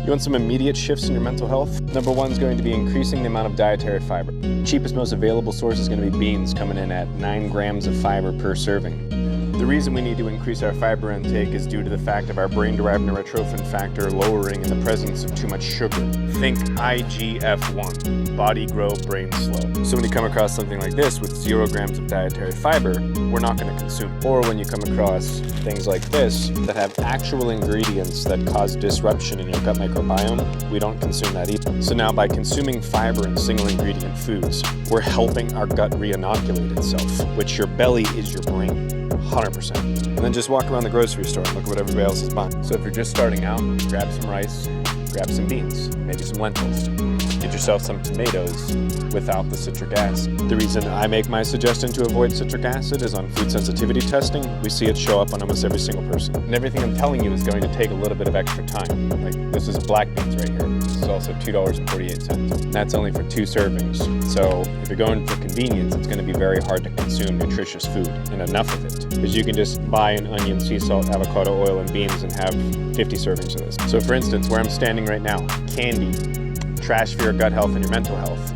You want some immediate shifts in your mental health? Number one is going to be increasing the amount of dietary fiber. Cheapest, most available source is going to be beans, coming in at 9 grams of fiber per serving. The reason we need to increase our fiber intake is due to the fact of our brain-derived neurotrophin factor lowering in the presence of too much sugar. Think IGF-1, body grow, brain slow. So when you come across something like this with 0 grams of dietary fiber, we're not going to consume. Or when you come across things like this that have actual ingredients that cause disruption in your gut microbiome, we don't consume that either. So now by consuming fiber and single ingredient foods, we're helping our gut re-inoculate itself, which your belly is your brain. 100%. And then just walk around the grocery store and look at what everybody else is buying. So if you're just starting out, grab some rice, grab some beans, maybe some lentils. Get yourself some tomatoes without the citric acid. The reason I make my suggestion to avoid citric acid is on food sensitivity testing, we see it show up on almost every single person. And everything I'm telling you is going to take a little bit of extra time. Like this is black beans right here. This is also $2.48. And that's only for 2 servings. So if you're going for convenience, it's going to be very hard to consume nutritious food and enough of it. Because you can just buy an onion, sea salt, avocado oil, and beans and have 50 servings of this. So for instance, where I'm standing right now, candy, trash for your gut health and your mental health.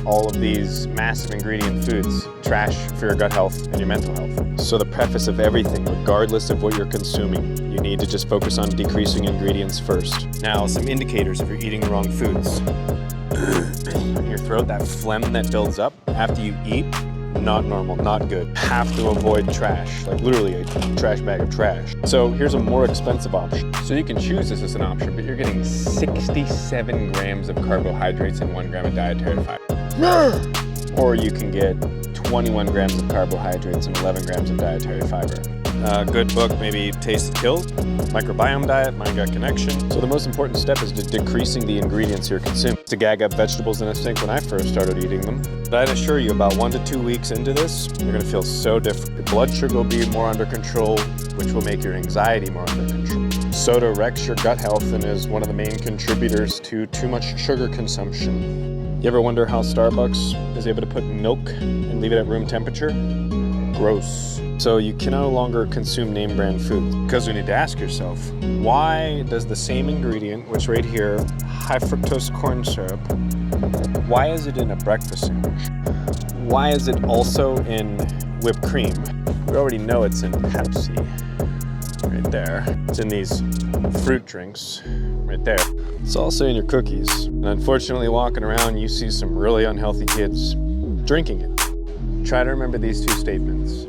All of these massive ingredient foods, trash for your gut health and your mental health. So the preface of everything, regardless of what you're consuming, you need to just focus on decreasing ingredients first. Now, some indicators if you're eating the wrong foods. In your throat, that phlegm that builds up after you eat, not normal, not good. Have to avoid trash, like literally a trash bag of trash. So here's a more expensive option. So you can choose this as an option, but you're getting 67 grams of carbohydrates and 1 gram of dietary fiber. Or you can get 21 grams of carbohydrates and 11 grams of dietary fiber. Good book, maybe Taste to Kill, Microbiome Diet, Mind Gut Connection. So the most important step is just decreasing the ingredients you're consuming. To gag up vegetables in a sink when I first started eating them. But I'd assure you, about 1 to 2 weeks into this, you're gonna feel so different. Your blood sugar will be more under control, which will make your anxiety more under control. Soda wrecks your gut health and is one of the main contributors to too much sugar consumption. You ever wonder how Starbucks is able to put milk and leave it at room temperature? Gross. So you can no longer consume name brand food because you need to ask yourself, why does the same ingredient, which right here, high fructose corn syrup, why is it in a breakfast sandwich? Why is it also in whipped cream? We already know it's in Pepsi, right there. It's in these fruit drinks, right there. It's also in your cookies. And unfortunately, walking around, you see some really unhealthy kids drinking it. Try to remember these 2 statements.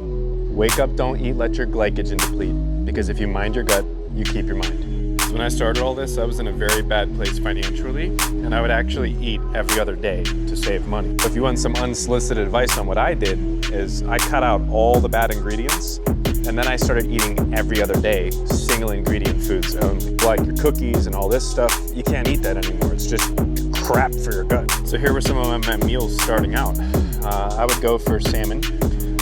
Wake up, don't eat, let your glycogen deplete. Because if you mind your gut, you keep your mind. So when I started all this, I was in a very bad place financially, and I would actually eat every other day to save money. So if you want some unsolicited advice on what I did, is I cut out all the bad ingredients, and then I started eating every other day single ingredient foods. Like your cookies and all this stuff, you can't eat that anymore. It's just crap for your gut. So here were some of my meals starting out. I would go for salmon.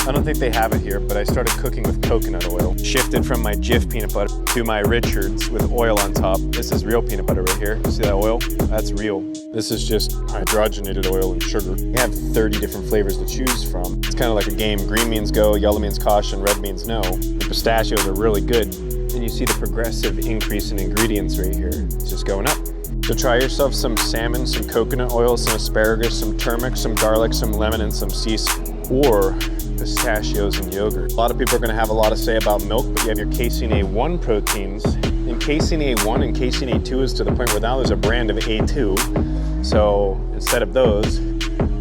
I don't think they have it here, but I started cooking with coconut oil. Shifted from my Jif peanut butter to my Richards with oil on top. This is real peanut butter right here. See that oil? That's real. This is just hydrogenated oil and sugar. You have 30 different flavors to choose from. It's kind of like a game. Green means go, yellow means caution, red means no. The pistachios are really good. And you see the progressive increase in ingredients right here. It's just going up. So try yourself some salmon, some coconut oil, some asparagus, some turmeric, some garlic, some lemon, and some sea salt, or pistachios and yogurt. A lot of people are going to have a lot to say about milk, but you have your casein A1 proteins. And casein A1 and casein A2 is to the point where now there's a brand of A2. So instead of those,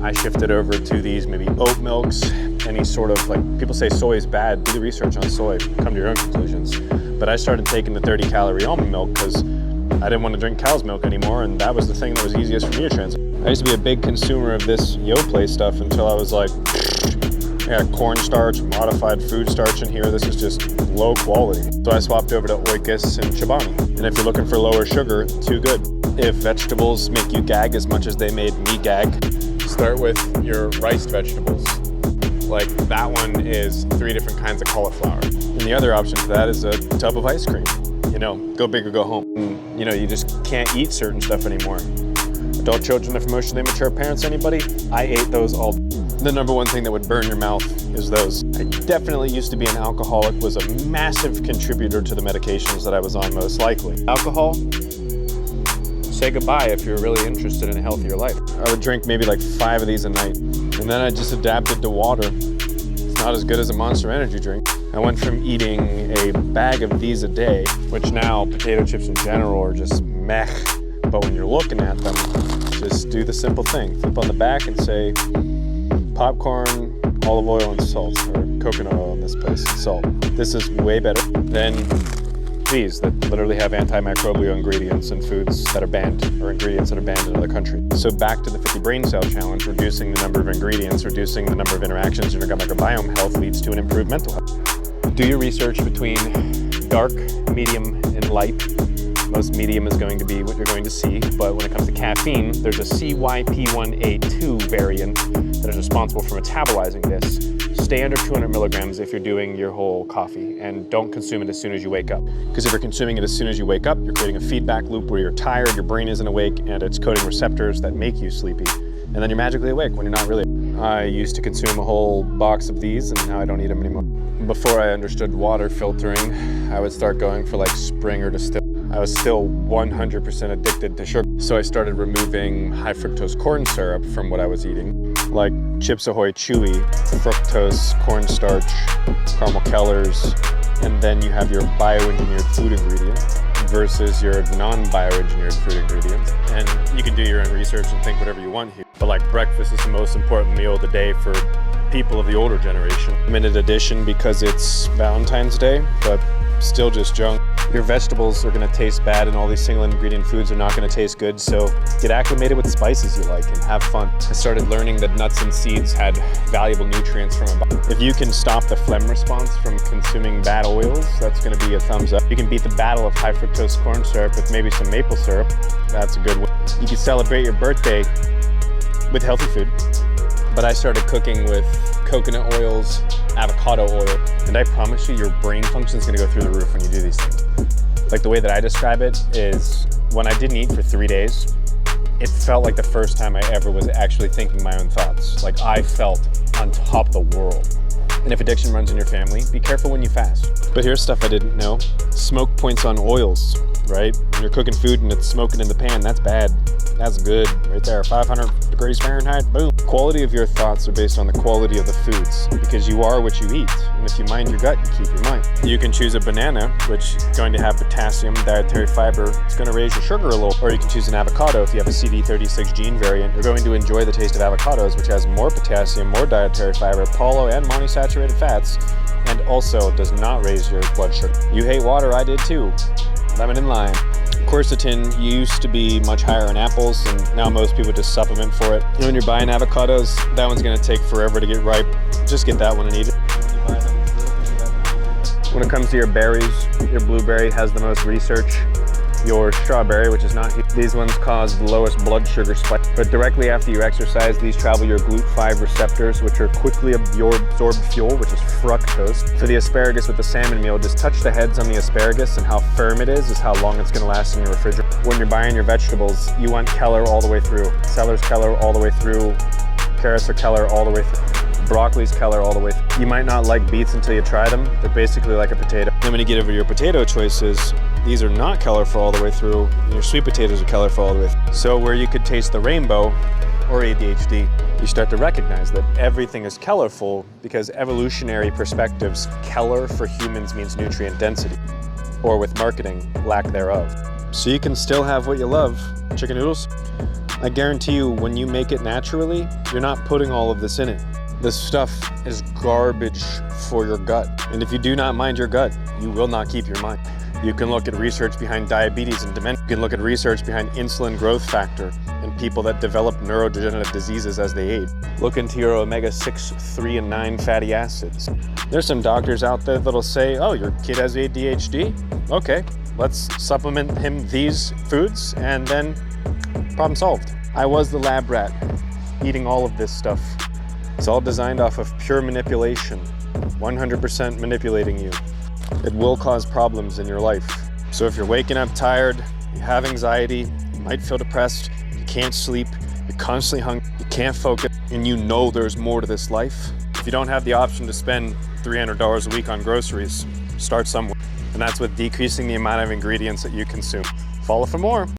I shifted over to these maybe oat milks, any sort of, like, people say soy is bad. Do the research on soy, come to your own conclusions. But I started taking the 30-calorie almond milk because I didn't want to drink cow's milk anymore, and that was the thing that was easiest for me to transit. I used to be a big consumer of this Yoplait stuff until I was like, I got cornstarch, modified food starch in here. This is just low quality. So I swapped over to Oikos and Chobani. And if you're looking for lower sugar, too good. If vegetables make you gag as much as they made me gag, start with your riced vegetables. Like that one is 3 different kinds of cauliflower. And the other option for that is a tub of ice cream. You know, go big or go home. And, you know, you just can't eat certain stuff anymore. Adult children of emotionally mature parents, anybody? I ate those all. The number one thing that would burn your mouth is those. I definitely used to be an alcoholic, was a massive contributor to the medications that I was on most likely. Alcohol, say goodbye if you're really interested in a healthier life. I would drink maybe like 5 of these a night, and then I just adapted to water. It's not as good as a Monster Energy drink. I went from eating a bag of these a day, which now potato chips in general are just meh, but when you're looking at them, just do the simple thing. Flip on the back and say popcorn, olive oil, and salt, or coconut oil in this place, and salt. This is way better than these that literally have antimicrobial ingredients in foods that are banned, or ingredients that are banned in other countries. So back to the 50 brain cell challenge, reducing the number of ingredients, reducing the number of interactions in your gut microbiome health leads to an improved mental health. Do your research between dark, medium, and light. Most medium is going to be what you're going to see, but when it comes to caffeine, there's a CYP1A2 variant that is responsible for metabolizing this. Stay under 200 milligrams if you're doing your whole coffee, and don't consume it as soon as you wake up. Because if you're consuming it as soon as you wake up, you're creating a feedback loop where you're tired, your brain isn't awake, and it's coding receptors that make you sleepy. And then you're magically awake when you're not really. I used to consume a whole box of these, and now I don't eat them anymore. Before I understood water filtering, I would start going for like Springer Distilled. I was still 100% addicted to sugar. So I started removing high fructose corn syrup from what I was eating, like Chips Ahoy Chewy, fructose, cornstarch, caramel Kellers, and then you have your bioengineered food ingredient versus your non-bioengineered food ingredient. And you can do your own research and think whatever you want here. But like breakfast is the most important meal of the day for people of the older generation. Limited edition because it's Valentine's Day, but still just junk. Your vegetables are gonna taste bad and all these single ingredient foods are not gonna taste good, so get acclimated with the spices you like and have fun. I started learning that nuts and seeds had valuable nutrients from a body. If you can stop the phlegm response from consuming bad oils, that's gonna be a thumbs up. You can beat the battle of high fructose corn syrup with maybe some maple syrup. That's a good one. You can celebrate your birthday with healthy food. But I started cooking with coconut oils, avocado oil, and I promise you your brain function is gonna go through the roof when you do these things. Like the way that I describe it is when I didn't eat for 3 days, it felt like the first time I ever was actually thinking my own thoughts. Like I felt on top of the world. And if addiction runs in your family, be careful when you fast. But here's stuff I didn't know. Smoke points on oils, right? When you're cooking food and it's smoking in the pan, that's bad. That's good, right there, 500 degrees Fahrenheit, boom. Quality of your thoughts are based on the quality of the foods, because you are what you eat. And if you mind your gut, you keep your mind. You can choose a banana, which is going to have potassium, dietary fiber. It's gonna raise your sugar a little. Or you can choose an avocado. If you have a CD36 gene variant, you're going to enjoy the taste of avocados, which has more potassium, more dietary fiber, poly and monounsaturated fats, and also does not raise your blood sugar. You hate water, I did too. Lemon and lime. Quercetin used to be much higher in apples, and now most people just supplement for it. And when you're buying avocados, that one's gonna take forever to get ripe. Just get that one and eat it. When it comes to your berries, your blueberry has the most research. Your strawberry, which is not, these ones cause the lowest blood sugar spike. But directly after you exercise, these travel your GLUT5 receptors, which are quickly absorbed fuel, which is fructose. For the asparagus with the salmon meal, just touch the heads on the asparagus, and how firm it is how long it's gonna last in your refrigerator. When you're buying your vegetables, you want Keller all the way through. Celery's Keller all the way through. Carrots are Keller all the way through. Broccoli's Keller all the way through. You might not like beets until you try them. They're basically like a potato. Then when you get over your potato choices, these are not Keller for all the way through. And your sweet potatoes are Keller for all the way through. So where you could taste the rainbow or ADHD, you start to recognize that everything is Kellerful because evolutionary perspectives, Keller for humans means nutrient density, or with marketing, lack thereof. So you can still have what you love, chicken noodles. I guarantee you when you make it naturally, you're not putting all of this in it. This stuff is garbage for your gut. And if you do not mind your gut, you will not keep your mind. You can look at research behind diabetes and dementia. You can look at research behind insulin growth factor and people that develop neurodegenerative diseases as they age. Look into your omega-6, 3, and 9 fatty acids. There's some doctors out there that'll say, oh, your kid has ADHD? Okay, let's supplement him these foods and then problem solved. I was the lab rat eating all of this stuff. It's all designed off of pure manipulation, 100% manipulating you. It will cause problems in your life. So if you're waking up tired, you have anxiety, you might feel depressed, you can't sleep, you're constantly hungry, you can't focus, and you know there's more to this life. If you don't have the option to spend $300 a week on groceries, start somewhere. And that's with decreasing the amount of ingredients that you consume. Follow for more.